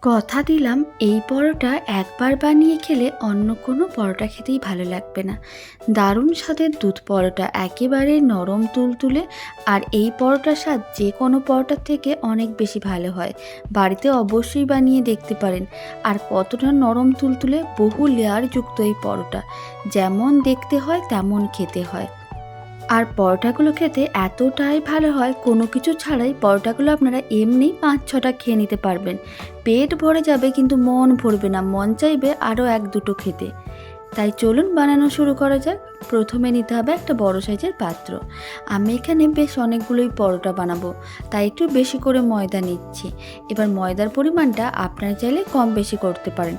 কথা দিলাম এই পরোটা একবার বানিয়ে খেলে অন্য কোনো পরোটা খেতেই ভালো লাগবে না। দারুণ স্বাদের দুধ পরোটা, একেবারে নরম তুলতুলে। আর এই পরোটার স্বাদ যে কোনো পরোটার থেকে অনেক বেশি ভালো হয়। বাড়িতে অবশ্যই বানিয়ে দেখতে পারেন। আর কতটা নরম তুলতুলে, বহু লেয়ারযুক্ত এই পরোটা, যেমন দেখতে হয় তেমন খেতে হয়। আর পরোটাগুলো খেতে এতটাই ভালো হয়, কোনো কিছু ছাড়াই পরোটাগুলো আপনারা এমনি ৫-৬টা খেয়ে নিতে পারবেন। পেট ভরে যাবে কিন্তু মন ভরবে না, মন চাইবে আরও ১-২টো খেতে। তাই চলুন বানানো শুরু করা যাক। প্রথমে নিতে হবে একটা বড় সাইজের পাত্র। আমি এখানে বেশ অনেকগুলোই পরোটা বানাবো, তাই একটু বেশি করে ময়দা নিচ্ছি। এবার ময়দার পরিমাণটা আপনারা চাইলে কম বেশি করতে পারেন।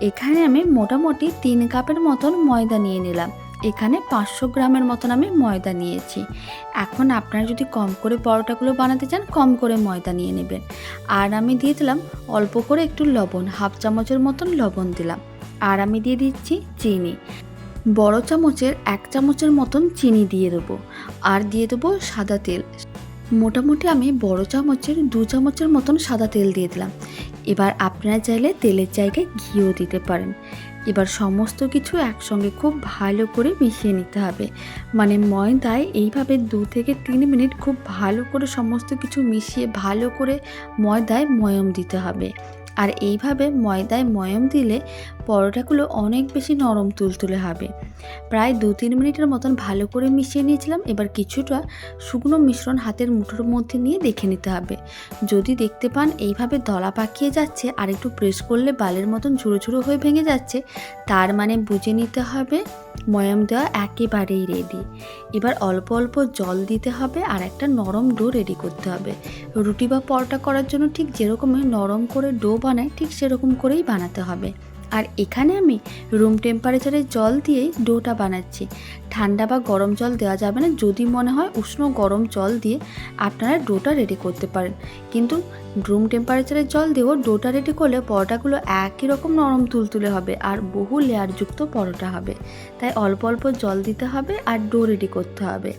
এখানে আমি মোটামুটি ৩ কাপের মতন ময়দা নিয়ে নিলাম। এখানে ৫০০ গ্রামের মতন আমি ময়দা নিয়েছি। এখন আপনারা যদি কম করে পরোটাগুলো বানাতে চান, কম করে ময়দা নিয়ে নেবেন। আর আমি দিয়ে দিলাম অল্প করে একটু লবণ, 1/2 চামচের মতন লবণ দিলাম। আর আমি দিয়ে দিচ্ছি চিনি, বড় চামচের 1 চামচের মতন চিনি দিয়ে দেবো। আর দিয়ে দেবো সাদা তেল, মোটামুটি আমি বড় চামচের 2 চামচের মতন সাদা তেল দিয়ে দিলাম। এবার আপনারা চাইলে তেলের জায়গায় ঘিও দিতে পারেন। এবার সমস্ত কিছু একসঙ্গে খুব ভালো করে মিশিয়ে নিতে হবে। মানে ময়দায় এইভাবে 2 থেকে 3 মিনিট খুব ভালো করে সমস্ত কিছু মিশিয়ে ভালো করে ময়দায় ময়ম দিতে হবে। আর এইভাবে ময়দায় ময়ম দিলে পরোটাগুলো অনেক বেশি নরম তুলতুলে হবে। প্রায় 2-3 মিনিটের মতন ভালো করে মিশিয়ে নিয়েছিলাম। এবার কিছুটা শুকনো মিশ্রণ হাতের মুঠোর মধ্যে নিয়ে দেখে নিতে হবে। যদি দেখতে পান এইভাবে দলা পাকিয়ে যাচ্ছে আর একটু প্রেস করলে বালের মতন ঝুড়ো ঝুড়ো হয়ে ভেঙে যাচ্ছে, তার মানে বুঝে নিতে হবে ময়াম দেওয়া একেবারেই রেডি। এবার অল্প অল্প জল দিতে হবে আর একটা নরম ডো রেডি করতে হবে। রুটি বা পরোটা করার জন্য ঠিক যেরকমই নরম করে ডো বানায়, ঠিক সেরকম করেই বানাতে হবে। আর এখানে আমি রুম টেম্পারেচারে জল দিয়েই ডোটা বানাচ্ছি। ঠান্ডা বা গরম জল দেওয়া যাবে না। যদি মনে হয় উষ্ণ গরম জল দিয়ে আপনারা ডোটা রেডি করতে পারেন, কিন্তু রুম টেম্পারেচারের জল দিয়েও ডোটা রেডি করলে পরোটাগুলো একই রকম নরম তুলতুলে হবে আর বহু লেয়ারযুক্ত পরোটা হবে। তাই অল্প অল্প জল দিতে হবে আর ডো রেডি করতে হবে।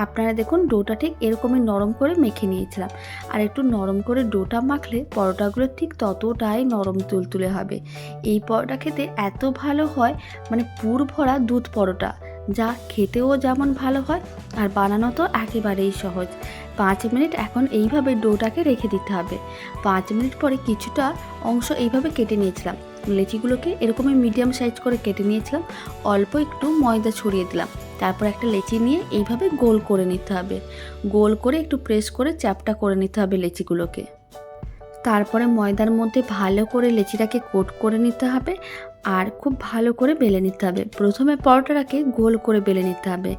আপনারা দেখুন ডোটা ঠিক এরকমই নরম করে মেখে নিয়েছিলাম। আর একটু নরম করে ডোটা মাখলে পরোটাগুলো ঠিক ততটাই নরম তুলতুলে হবে। এই পরোটা খেতে এত ভালো হয়, মানে পুর ভরা দুধ পরোটা, যা খেতেও যেমন ভালো হয় আর বানানো তো একেবারেই সহজ। 5 মিনিট এখন এইভাবে ডোটাকে রেখে দিতে হবে। 5 মিনিট পরে কিছুটা অংশ এইভাবে কেটে নিয়েছিলাম। লেচিগুলোকে এরকমই মিডিয়াম সাইজ করে কেটে নিয়েছিলাম। অল্প একটু ময়দা ছড়িয়ে দিলাম। তারপর একটা লেচি নিয়ে এইভাবে গোল করে নিতে হবে। গোল করে একটু প্রেস করে চ্যাপটা করে নিতে হবে লেচিগুলোকে। তারপরে ময়দার মধ্যে ভালো করে লেচিটাকে কোট করে নিতে হবে আর খুব ভালো করে বেলে নিতে হবে। প্রথমে পরোটাটাকে গোল করে বেলে নিতে হবে।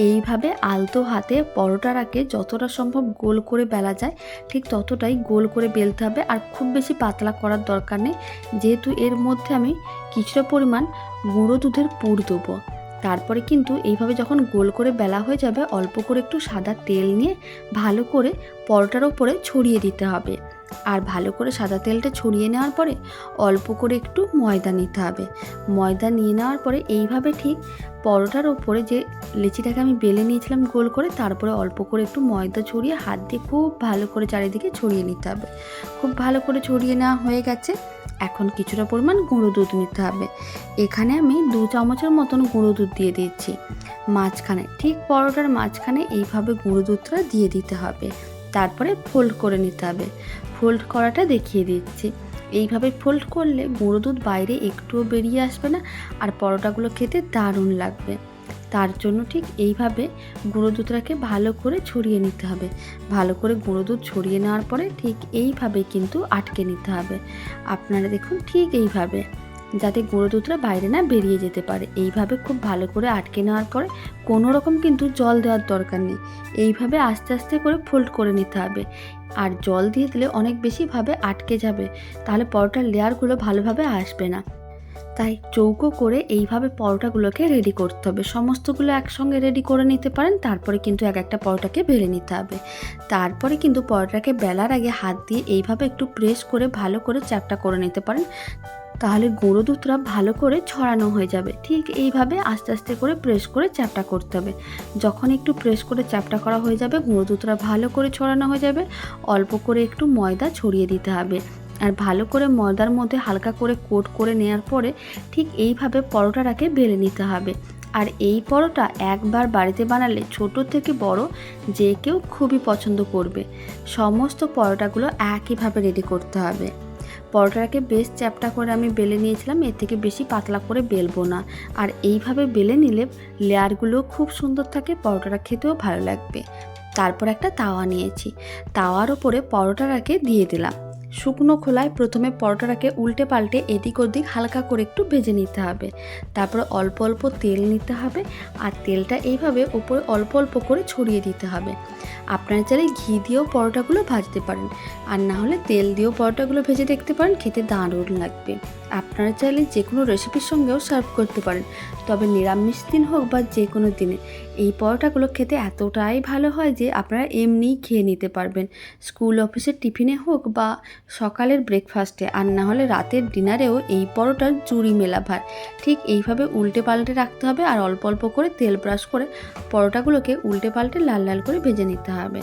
এইভাবে আলতো হাতে পরোটাটাকে যতটা সম্ভব গোল করে বেলা যায় ঠিক ততটাই গোল করে বেলতে হবে। আর খুব বেশি পাতলা করার দরকার নেই, যেহেতু এর মধ্যে আমি কিছুটা পরিমাণ গুঁড়ো দুধের পুর দেবো। তারপরে কিন্তু এইভাবে যখন গোল করে বেলা হয়ে যাবে, অল্প করে একটু সাদা তেল নিয়ে ভালো করে পরোটার ওপরে ছড়িয়ে দিতে হবে। আর ভালো করে সাদা তেলটা ছড়িয়ে নেওয়ার পরে অল্প করে একটু ময়দা নিতে হবে। ময়দা নিয়ে নেওয়ার পরে এইভাবে ঠিক পরোটার ওপরে যে লেচিটাকে আমি বেলে নিয়েছিলাম গোল করে, তারপরে অল্প করে একটু ময়দা ছড়িয়ে হাত দিয়ে খুব ভালো করে চারিদিকে ছড়িয়ে নিতে হবে। খুব ভালো করে ছড়িয়ে নেওয়া হয়ে গেছে। এখন কিছুটা পরিমাণ গুঁড়ো দুধ নিতে হবে। এখানে আমি 2 চামচের মতন গুঁড়ো দুধ দিয়ে দিচ্ছি। মাঝখানে ঠিক পরোটার মাঝখানে এইভাবে গুঁড়ো দুধটা দিয়ে দিতে হবে। তারপরে ফোল্ড করে নিতে হবে। ফোল্ড করাটা দেখিয়ে দিচ্ছি। এইভাবে ফোল্ড করলে গুঁড়ো দুধ বাইরে একটুও বেরিয়ে আসবে না আর পরোটাগুলো খেতে দারুণ লাগবে। তার জন্য ঠিক এইভাবে গুঁড়ো দুধটাকে ভালো করে ছড়িয়ে নিতে হবে। ভালো করে গুঁড়ো দুধ ছড়িয়ে নেওয়ার পরে ঠিক এইভাবে কিন্তু আটকে নিতে হবে। আপনারা দেখুন ঠিক এইভাবে, যাতে গুঁড়ো দুধটা বাইরে না বেরিয়ে যেতে পারে। এইভাবে খুব ভালো করে আটকে নেওয়ার পরে কোনো রকম কিন্তু জল দেওয়ার দরকার নেই। এইভাবে আস্তে আস্তে করে ফোল্ড করে নিতে হবে। আর জল দিয়ে দিলে অনেক বেশিভাবে আটকে যাবে, তাহলে পরোটার লেয়ারগুলো ভালোভাবে আসবে না। তাই চৌকো করে এইভাবে পরোটাগুলোকে রেডি করতে হবে। সমস্তগুলো একসঙ্গে রেডি করে নিতে পারেন। তারপরে কিন্তু এক একটা পরোটাকে বেলে নিতে হবে। তারপরে কিন্তু পরোটাকে বেলার আগে হাত দিয়ে এইভাবে একটু প্রেস করে ভালো করে চ্যাপটা করে নিতে পারেন, তাহলে গুঁড়ো দুধটা ভালো করে ছড়ানো হয়ে যাবে। ঠিক এইভাবে আস্তে আস্তে করে প্রেস করে চ্যাপটা করতে হবে। যখন একটু প্রেস করে চ্যাপটা করা হয়ে যাবে, গুঁড়ো দুধটা ভালো করে ছড়ানো হয়ে যাবে, অল্প করে একটু ময়দা ছড়িয়ে দিতে হবে। আর ভালো করে ময়দার মধ্যে হালকা করে কোট করে নেওয়ার পরে ঠিক এইভাবে পরোটাটাকে বেলে নিতে হবে। আর এই পরোটা একবার বাড়িতে বানালে ছোট থেকে বড় যে কেউ খুবই পছন্দ করবে। সমস্ত পরোটাগুলো একইভাবে রেডি করতে হবে। পরোটাটাকে বেশ চ্যাপ্টা করে আমি বেলে নিয়েছিলাম, এর থেকে বেশি পাতলা করে বেলবো না। আর এইভাবে বেলে নিলে লেয়ারগুলো খুব সুন্দর থাকে, পরোটাটা খেতেও ভালো লাগবে। তারপর একটা তাওয়া নিয়েছি, তাওয়ার ওপরে পরোটাটাকে দিয়ে দিলাম। শুকনো খোলায় প্রথমে পরোটাটাকে উল্টে পাল্টে এদিক ওদিক হালকা করে একটু ভেজে নিতে হবে। তারপরে অল্প অল্প তেল নিতে হবে, আর তেলটা এইভাবে ওপরে অল্প অল্প করে ছড়িয়ে দিতে হবে। আপনারা চাইলে ঘি দিয়েও পরোটাগুলো ভাজতে পারেন, আর না হলে তেল দিয়েও পরোটাগুলো ভেজে দেখতে পারেন, খেতে দারুণ লাগবে। আপনারা চাইলে যে কোনো রেসিপির সঙ্গেও সার্ভ করতে পারেন, তবে নিরামিষ দিন হোক বা যে কোনো দিনে এই পরোটাগুলো খেতে এতটাই ভালো হয় যে আপনারা এমনিই খেয়ে নিতে পারবেন, স্কুল অফিসের টিফিনে হোক বা সকালের ব্রেকফাস্টে, আর না হলে রাতের ডিনারেও এই পরোটার জুড়ি মেলা ভার। ঠিক এইভাবে উল্টে পাল্টে রাখতে হবে, আর অল্প অল্প করে তেল ব্রাশ করে পরোটাগুলোকে উল্টে পাল্টে লাল লাল করে ভেজে নিতে হবে।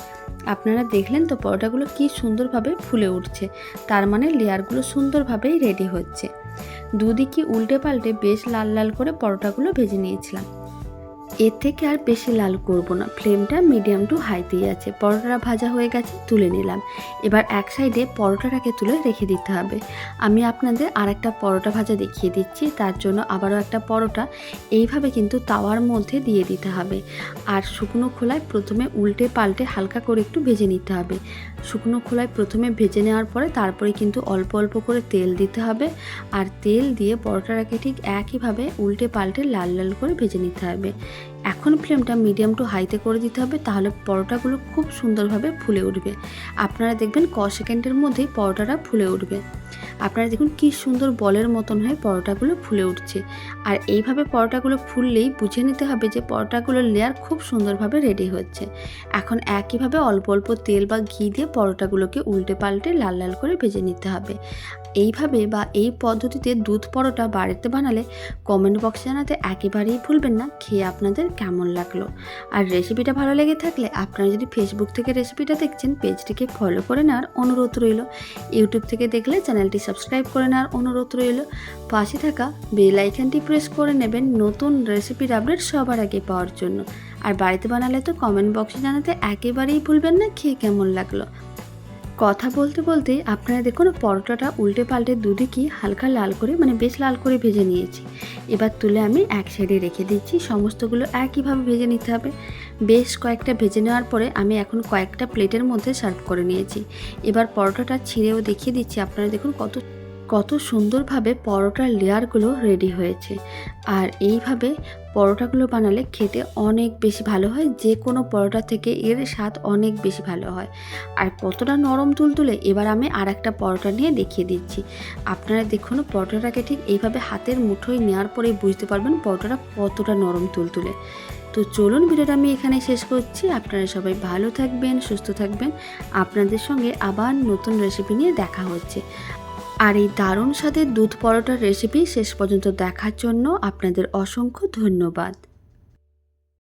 আপনারা দেখলেন তো পরোটাগুলো কি সুন্দরভাবে ফুলে উঠছে, তার মানে লেয়ারগুলো সুন্দরভাবেই রেডি হচ্ছে। দুদিকে উল্টে পাল্টে বেশ লাল লাল করে পরোটাগুলো ভেজে নিয়েছিলাম। এর থেকে আর বেশি লাল করব না, ফ্লেমটা মিডিয়াম টু হাইতেই আছে। পরোটাটা ভাজা হয়ে গেছে, তুলে নিলাম। এবার এক সাইডে পরোটাটাকে তুলে রেখে দিতে হবে। আমি আপনাদের আর একটা পরোটা ভাজা দেখিয়ে দিচ্ছি। তার জন্য আবারও একটা পরোটা এইভাবে কিন্তু তাওয়ার মধ্যে দিয়ে দিতে হবে, আর শুকনো খোলায় প্রথমে উল্টে পাল্টে হালকা করে একটু ভেজে নিতে হবে। শুকনো খোলায় প্রথমে ভেজে নেওয়ার পরে তারপরে কিন্তু অল্প অল্প করে তেল দিতে হবে, আর তেল দিয়ে পরোটাটাকে ঠিক একইভাবে উল্টে পাল্টে লাল লাল করে ভেজে নিতে হবে। এখন ফ্লেমটা মিডিয়াম টু হাইতে করে দিতে হবে, তাহলে পরোটাগুলো খুব সুন্দরভাবে ফুলে উঠবে। আপনারা দেখবেন সেকেন্ডের মধ্যেই পরোটাটা ফুলে উঠবে। আপনারা দেখুন কি সুন্দর বলের মতন হয়ে পরোটাগুলো ফুলে উঠছে। আর এইভাবে পরোটাগুলো ফুললেই বুঝে নিতে হবে যে পরোটাগুলোর লেয়ার খুব সুন্দরভাবে রেডি হচ্ছে। এখন একইভাবে অল্প অল্প তেল বা ঘি দিয়ে পরোটাগুলোকে উল্টে পাল্টে লাল লাল করে ভেজে নিতে হবে। এইভাবে বা এই পদ্ধতিতে দুধ পরোটা বাড়িতে বানালে কমেন্ট বক্সে জানাতে একেবারেই ভুলবেন না খেয়ে আপনাদের কেমন লাগলো। আর রেসিপিটা ভালো লেগে থাকলে আপনারা যদি ফেসবুক থেকে রেসিপিটা দেখছেন, পেজটিকে ফলো করে নেওয়ার অনুরোধ রইল। ইউটিউব থেকে দেখলে চ্যানেলটি সাবস্ক্রাইব করে নেওয়ার অনুরোধ রইল। পাশে থাকা বেল আইকনটি প্রেস করে নেবেন নতুন রেসিপির আপডেট সবার আগে পাওয়ার জন্য। আর বাড়িতে বানালে তো কমেন্ট বক্সে জানাতে একেবারেই ভুলবেন না খেয়ে কেমন লাগলো। কথা বলতে বলতে আপনারা দেখুন পরোটাটা উল্টে পাল্টে দুদিকই হালকা লাল করে বেশ লাল করে ভেজে নিয়েছি। এবার তুলে আমি এক সাইডে রেখে দিচ্ছি। সমস্তগুলো একইভাবে ভেজে নিতে হবে। বেশ কয়েকটা ভেজে নেওয়ার পরে আমি এখন কয়েকটা প্লেটের মধ্যে সার্ভ করে নিয়েছি। এবার পরোটাটা ছিঁড়েও দেখিয়ে দিচ্ছি। আপনারা দেখুন কত সুন্দরভাবে পরোটার লেয়ারগুলো রেডি হয়েছে। আর এইভাবে পরোটাগুলো বানালে খেতে অনেক বেশি ভালো হয়, যে কোনো পরোটা থেকে এর স্বাদ অনেক বেশি ভালো হয়। আর কতটা নরম তুলতুলে। এবার আমি আর একটা পরোটা নিয়ে দেখিয়ে দিচ্ছি। আপনারা দেখুন পরোটাটাকে ঠিক এইভাবে হাতের মুঠোয় নেওয়ার পরেই বুঝতে পারবেন পরোটাটা কতটা নরম তুলতুলে। তো চলুন ভিডিওটা আমি এখানে শেষ করছি। আপনারা সবাই ভালো থাকবেন, সুস্থ থাকবেন। আপনাদের সঙ্গে আবার নতুন রেসিপি নিয়ে দেখা হচ্ছে। আর এই দারুণ স্বাদের দুধ পরোটার রেসিপি শেষ পর্যন্ত দেখার জন্য আপনাদের অসংখ্য ধন্যবাদ।